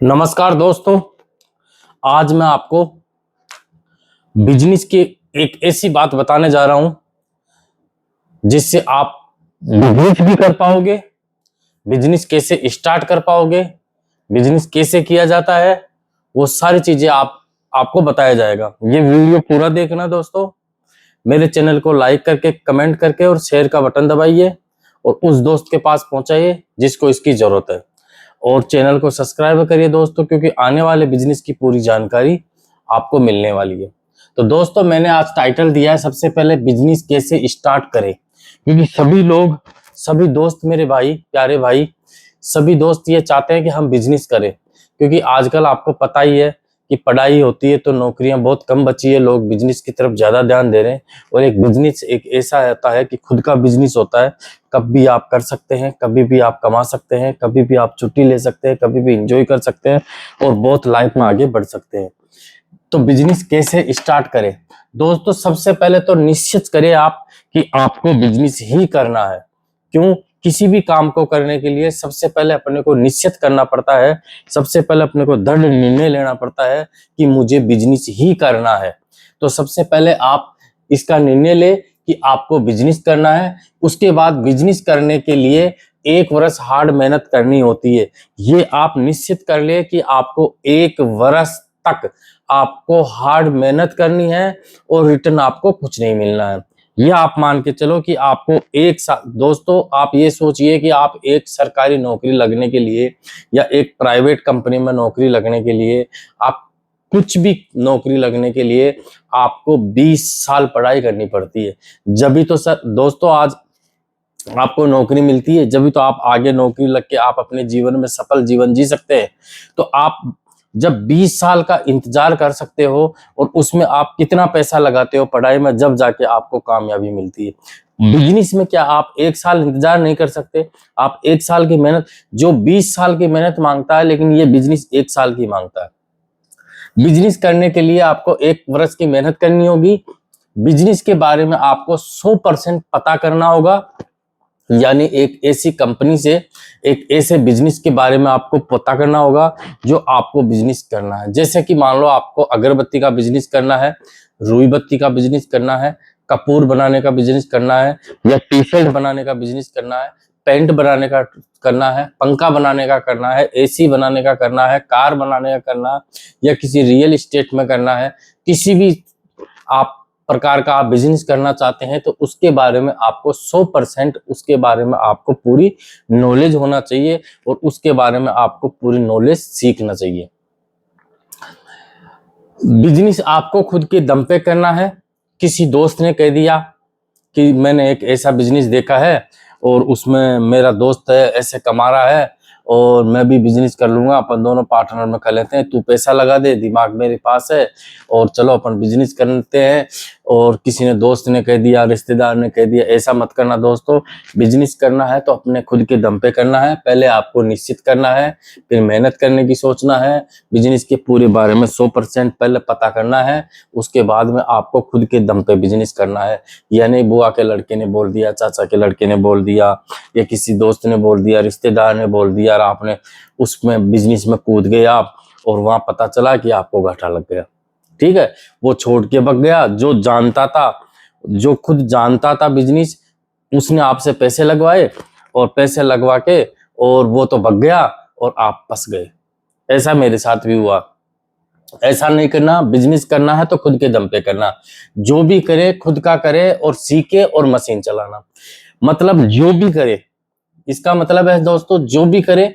नमस्कार दोस्तों। आज मैं आपको बिजनेस की एक ऐसी बात बताने जा रहा हूं जिससे आप बिजनेस भी कर पाओगे, बिजनेस कैसे स्टार्ट कर पाओगे, बिजनेस कैसे किया जाता है, वो सारी चीजें आपको बताया जाएगा। ये वीडियो पूरा देखना दोस्तों। मेरे चैनल को लाइक करके, कमेंट करके और शेयर का बटन दबाइए और उस दोस्त के पास पहुंचाइए जिसको इसकी जरूरत है। और चैनल को सब्सक्राइब करिए दोस्तों, क्योंकि आने वाले बिजनेस की पूरी जानकारी आपको मिलने वाली है। तो दोस्तों, मैंने आज टाइटल दिया है सबसे पहले बिजनेस कैसे स्टार्ट करें, क्योंकि सभी लोग, सभी दोस्त, मेरे भाई, प्यारे भाई, सभी दोस्त ये चाहते हैं कि हम बिजनेस करें। क्योंकि आजकल आपको पता ही है कि पढ़ाई होती है तो नौकरियां बहुत कम बची है, लोग बिजनेस की तरफ ज्यादा ध्यान दे रहे हैं। और एक बिजनेस एक ऐसा होता है कि खुद का बिजनेस होता है। कभी भी आप कर सकते हैं, कभी भी आप कमा सकते हैं, कभी भी आप छुट्टी ले सकते हैं, कभी भी एंजॉय कर सकते हैं और बहुत लाइफ में आगे बढ़ सकते हैं। तो बिजनेस कैसे स्टार्ट करें दोस्तों? सबसे पहले तो निश्चित करें आप कि आपको बिजनेस ही करना है। क्यों? किसी भी काम को करने के लिए सबसे पहले अपने को निश्चित करना पड़ता है, सबसे पहले अपने को दृढ़ निर्णय लेना पड़ता है कि मुझे बिजनेस ही करना है। तो सबसे पहले आप इसका निर्णय ले कि आपको बिजनेस करना है। उसके बाद बिजनेस करने के लिए 1 वर्ष हार्ड मेहनत करनी होती है। ये आप निश्चित कर ले कि आपको 1 वर्ष तक आपको हार्ड मेहनत करनी है और रिटर्न आपको कुछ नहीं मिलना है। ये आप मान के चलो कि आपको 1 साल, दोस्तों आप ये सोचिए कि आप एक सरकारी नौकरी लगने के लिए या एक प्राइवेट कंपनी में नौकरी लगने के लिए, आप कुछ भी नौकरी लगने के लिए आपको 20 साल पढ़ाई करनी पड़ती है। जब भी तो सर दोस्तों आज आपको नौकरी मिलती है, जब भी तो आप आगे नौकरी लग के आप अपने जीवन में सफल जीवन जी सकते हैं। तो आप जब 20 साल का इंतजार कर सकते हो और उसमें आप कितना पैसा लगाते हो पढ़ाई में, जब जाके आपको कामयाबी मिलती है। बिजनेस में क्या आप 1 साल इंतजार नहीं कर सकते? आप 1 साल की मेहनत, जो 20 साल की मेहनत मांगता है, लेकिन ये बिजनेस 1 साल की मांगता है। बिजनेस करने के लिए आपको 1 वर्ष की मेहनत करनी होगी। बिजनेस के बारे में आपको 100% पता करना होगा। यानी एक ऐसी कंपनी से, एक ऐसे बिजनेस के बारे में आपको पता करना होगा जो आपको बिजनेस करना है। जैसे कि मान लो आपको अगरबत्ती का बिजनेस करना है, रुई बत्ती का बिजनेस करना है, कपूर बनाने का बिजनेस करना है, या टी शर्ट बनाने का बिजनेस करना है, पेंट बनाने का करना है, पंखा बनाने का करना है, एसी बनाने का करना है, कार बनाने का करना है, या किसी रियल एस्टेट में करना है, किसी भी आप प्रकार का आप बिजनेस करना चाहते हैं, तो उसके बारे में आपको 100% उसके बारे में आपको पूरी नॉलेज होना चाहिए और उसके बारे में आपको पूरी नॉलेज सीखना चाहिए। बिजनेस आपको खुद के दम पे करना है। किसी दोस्त ने कह दिया कि मैंने एक ऐसा बिजनेस देखा है और उसमें मेरा दोस्त है ऐसे कमा रहा है और मैं भी बिजनेस कर लूंगा, अपन दोनों पार्टनर में कर लेते हैं, तू पैसा लगा दे, दिमाग मेरे पास है और चलो अपन बिजनेस करते हैं। और किसी ने, दोस्त ने कह दिया, रिश्तेदार ने कह दिया, ऐसा मत करना दोस्तों। बिजनेस करना है तो अपने खुद के दम पे करना है। पहले आपको निश्चित करना है, फिर मेहनत करने की सोचना है, बिजनेस के पूरे बारे में 100% पहले पता करना है, उसके बाद में आपको खुद के दम पे बिजनेस करना है। यानी बुआ के लड़के ने बोल दिया, चाचा के लड़के ने बोल दिया, या किसी दोस्त ने बोल दिया, रिश्तेदार ने बोल दिया और आपने उसमें बिजनेस में कूद गए आप, और वहां पता चला कि आपको घाटा लग गया। ठीक है, वो छोड़ के भाग गया। जो जानता था, जो खुद जानता था बिजनेस, उसने आपसे पैसे लगवाए और पैसे लगवा के और वो तो भाग गया और आप फंस गए। ऐसा मेरे साथ भी हुआ। ऐसा नहीं करना। बिजनेस करना है तो खुद के दम पे करना। जो भी करे खुद का करे और सीखे और मशीन चलाना। मतलब जो भी करे, इसका मतलब है दोस्तों, जो भी करे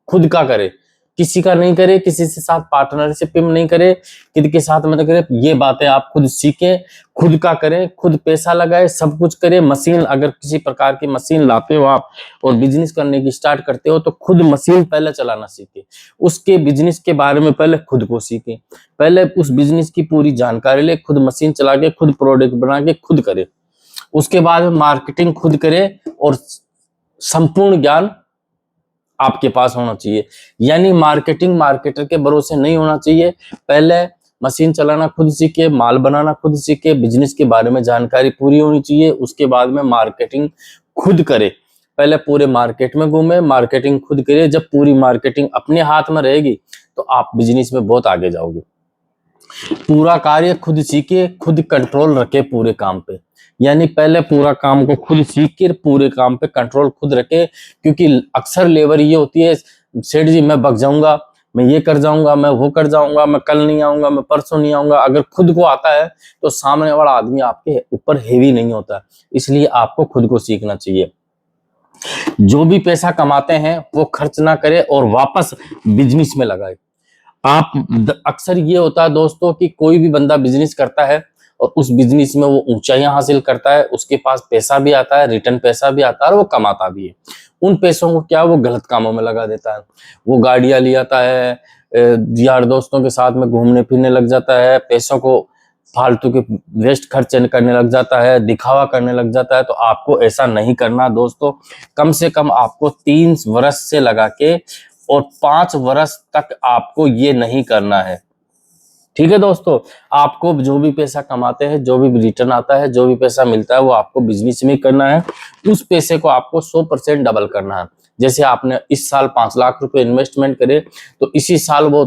खुद का करे, किसी का नहीं करे, किसी से साथ पार्टनरशिप में नहीं करे, किसी के साथ मत करे। ये बातें आप खुद सीखें, खुद का करें, खुद पैसा लगाए, सब कुछ करे। मशीन, अगर किसी प्रकार की मशीन लाते हो आप और बिजनेस करने की स्टार्ट करते हो, तो खुद मशीन पहले चलाना सीखे। उसके बिजनेस के बारे में पहले खुद को सीखे, पहले उस बिजनेस की पूरी जानकारी ले, खुद मशीन चला के, खुद प्रोडक्ट बना के खुद करे। उसके बाद मार्केटिंग खुद करे और संपूर्ण ज्ञान आपके पास होना चाहिए। यानी मार्केटिंग मार्केटर के भरोसे नहीं होना चाहिए। पहले मशीन चलाना खुद सीखे, माल बनाना खुद सीखे, बिजनेस के बारे में जानकारी पूरी होनी चाहिए। उसके बाद में मार्केटिंग खुद करे। पहले पूरे मार्केट में घूमे, मार्केटिंग खुद करिए। जब पूरी मार्केटिंग अपने हाथ में रहेगी तो आप बिजनेस में बहुत आगे जाओगे। पूरा कार्य खुद सीखिए, खुद कंट्रोल रखे पूरे काम पे, यानी पहले पूरा काम को खुद सीख के पूरे काम पे कंट्रोल खुद रखे। क्योंकि अक्सर लेबर ये होती है, सेठ जी मैं बक जाऊंगा, मैं ये कर जाऊंगा, मैं वो कर जाऊंगा, मैं कल नहीं आऊंगा, मैं परसों नहीं आऊंगा। अगर खुद को आता है तो सामने वाला आदमी आपके ऊपर हेवी नहीं होता। इसलिए आपको खुद को सीखना चाहिए। जो भी पैसा कमाते हैं वो खर्च ना करे और वापस बिजनेस में लगाए। आप अक्सर ये होता है दोस्तों कि कोई भी बंदा बिजनेस करता है और उस बिजनेस में वो ऊंचाइयां हासिल करता है, उसके पास पैसा भी आता है, रिटर्न पैसा भी आता है और वो कमाता भी है। उन पैसों को क्या वो गलत कामों में लगा देता है। वो गाड़ियां ले आता है, यार दोस्तों के साथ में घूमने फिरने लग जाता है, पैसों को फालतू के वेस्ट खर्च करने लग जाता है, दिखावा करने लग जाता है। तो आपको ऐसा नहीं करना दोस्तों। कम से कम आपको 3 वर्ष से लगा के और 5 वर्ष तक आपको ये नहीं करना है। ठीक है दोस्तों, आपको जो भी पैसा कमाते हैं, जो भी रिटर्न आता है, जो भी पैसा मिलता है वो आपको बिजनेस में करना है। उस पैसे को आपको 100% डबल करना है। जैसे आपने इस साल 5 लाख रुपए इन्वेस्टमेंट करे तो इसी साल वो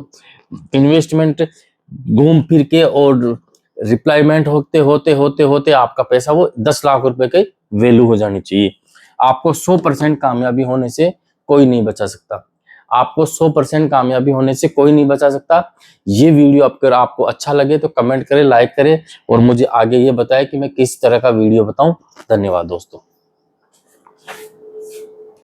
इन्वेस्टमेंट घूम फिर के और रिप्लाईमेंट होते होते होते होते आपका पैसा वो 10 लाख रुपए की वैल्यू हो जानी चाहिए। आपको 100% कामयाबी होने से कोई नहीं बचा सकता। आपको 100% कामयाबी होने से कोई नहीं बचा सकता। ये वीडियो अगर आपको अच्छा लगे तो कमेंट करें, लाइक करें और मुझे आगे ये बताएं कि मैं किस तरह का वीडियो बताऊं। धन्यवाद दोस्तों।